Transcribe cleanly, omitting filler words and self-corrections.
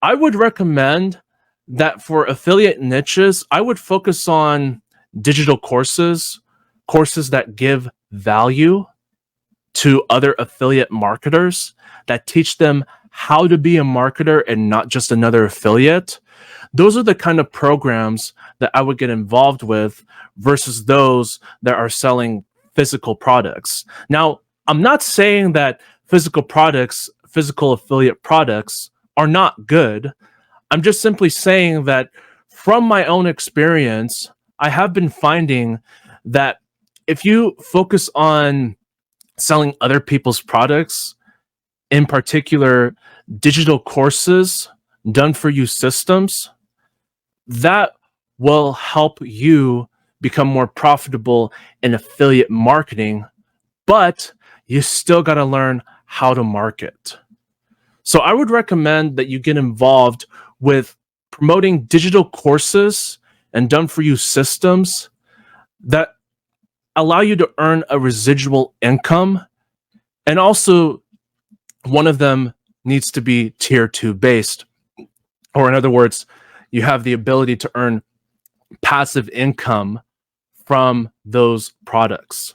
I would recommend that for affiliate niches, I would focus on digital courses, courses that give value to other affiliate marketers, that teach them how to be a marketer and not just another affiliate. Those are the kind of programs that I would get involved with versus those that are selling physical products. Now, I'm not saying that physical affiliate products are not good. I'm just simply saying that from my own experience, I have been finding that if you focus on selling other people's products, in particular digital courses, done for you systems, that will help you become more profitable in affiliate marketing, but you still got to learn how to market. So I would recommend that you get involved with promoting digital courses and done for you systems that allow you to earn a residual income. And also, one of them needs to be tier 2 based, or in other words, you have the ability to earn passive income from those products.